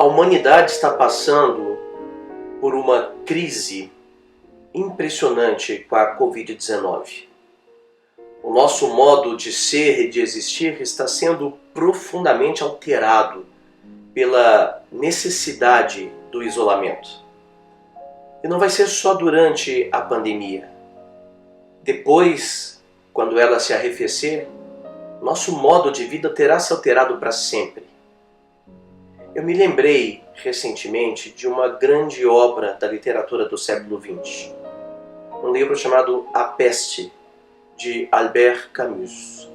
A humanidade está passando por uma crise impressionante com a Covid-19. O nosso modo de ser e de existir está sendo profundamente alterado pela necessidade do isolamento. E não vai ser só durante a pandemia. Depois, quando ela se arrefecer, nosso modo de vida terá se alterado para sempre. Eu me lembrei recentemente de uma grande obra da literatura do século XX. Um livro chamado A Peste, de Albert Camus.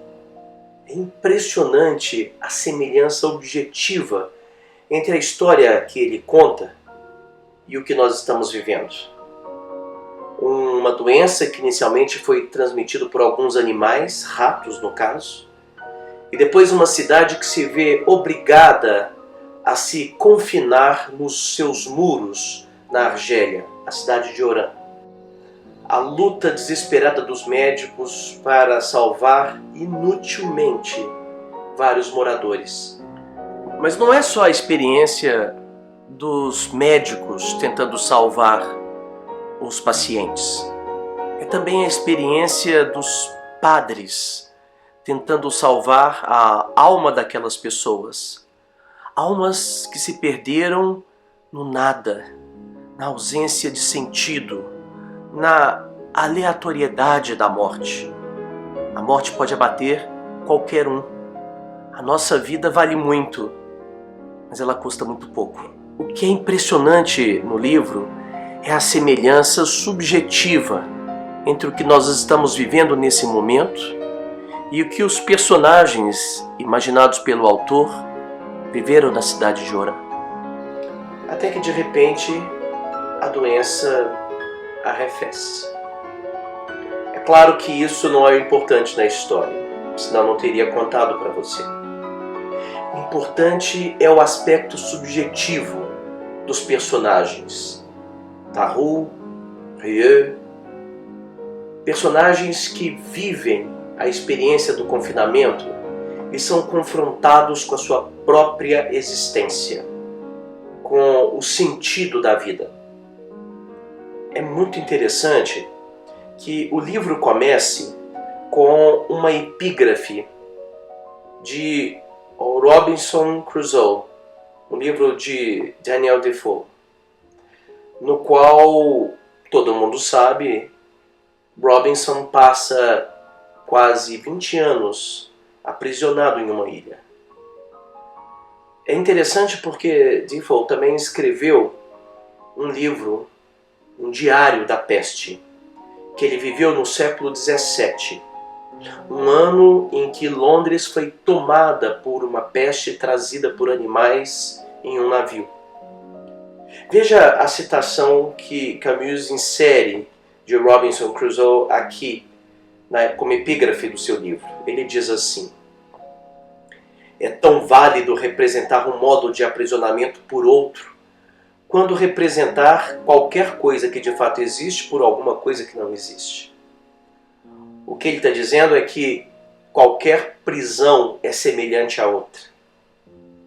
É impressionante a semelhança objetiva entre a história que ele conta e o que nós estamos vivendo. Uma doença que inicialmente foi transmitida por alguns animais, ratos no caso, e depois uma cidade que se vê obrigada a se confinar nos seus muros na Argélia, a cidade de Oran. A luta desesperada dos médicos para salvar inutilmente vários moradores. Mas não é só a experiência dos médicos tentando salvar os pacientes. É também a experiência dos padres tentando salvar a alma daquelas pessoas. Almas que se perderam no nada, na ausência de sentido, na aleatoriedade da morte. A morte pode abater qualquer um. A nossa vida vale muito, mas ela custa muito pouco. O que é impressionante no livro é a semelhança subjetiva entre o que nós estamos vivendo nesse momento e o que os personagens imaginados pelo autor viveram na cidade de Oran. Até que de repente a doença arrefece. É claro que isso não é importante na história, senão não teria contado para você. O importante é o aspecto subjetivo dos personagens. Tarrou, Rieu, personagens que vivem a experiência do confinamento e são confrontados com a sua própria existência, com o sentido da vida. É muito interessante que o livro comece com uma epígrafe de Robinson Crusoe, um livro de Daniel Defoe, no qual, todo mundo sabe, Robinson passa quase 20 anos aprisionado em uma ilha. É interessante porque Defoe também escreveu um livro, um diário da peste, que ele viveu no século XVII, um ano em que Londres foi tomada por uma peste trazida por animais em um navio. Veja a citação que Camus insere de Robinson Crusoe aqui, como epígrafe do seu livro. Ele diz assim: é tão válido representar um modo de aprisionamento por outro, quando representar qualquer coisa que de fato existe por alguma coisa que não existe. O que ele está dizendo é que qualquer prisão é semelhante a outra,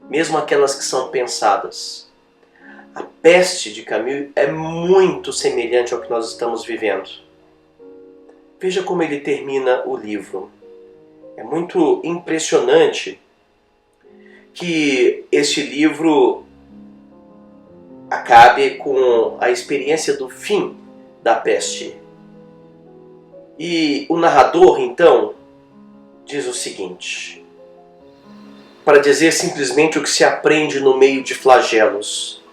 mesmo aquelas que são pensadas. A peste de Camus é muito semelhante ao que nós estamos vivendo. Veja como ele termina o livro. É muito impressionante que este livro acabe com a experiência do fim da peste. E o narrador, então, diz o seguinte, para dizer simplesmente o que se aprende no meio de flagelos,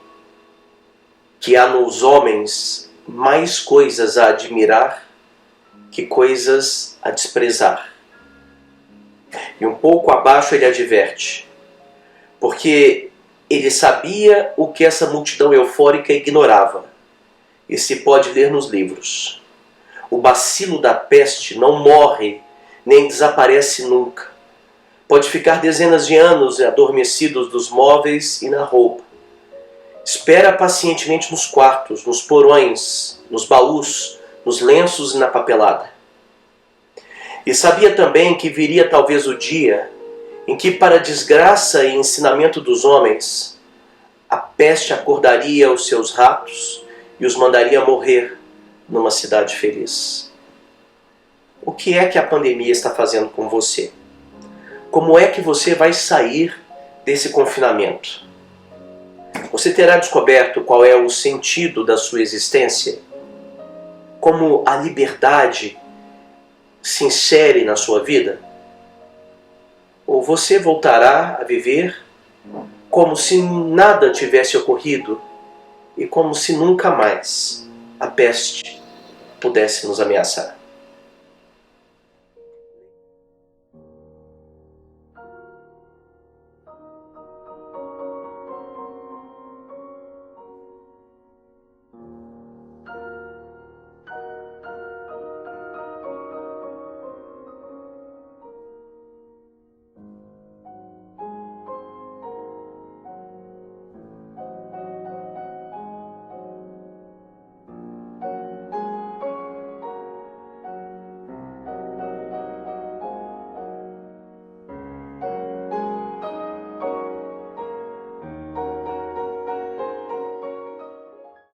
que há nos homens mais coisas a admirar que coisas a desprezar. E um pouco abaixo ele adverte, porque ele sabia o que essa multidão eufórica ignorava, e se pode ler nos livros. O bacilo da peste não morre nem desaparece nunca. Pode ficar dezenas de anos adormecidos nos móveis e na roupa. Espera pacientemente nos quartos, nos porões, nos baús, nos lenços e na papelada. E sabia também que viria talvez o dia em que, para a desgraça e ensinamento dos homens, a peste acordaria os seus ratos e os mandaria morrer numa cidade feliz. O que é que a pandemia está fazendo com você? Como é que você vai sair desse confinamento? Você terá descoberto qual é o sentido da sua existência? Como a liberdade se insere na sua vida? Ou você voltará a viver como se nada tivesse ocorrido e como se nunca mais a peste pudesse nos ameaçar?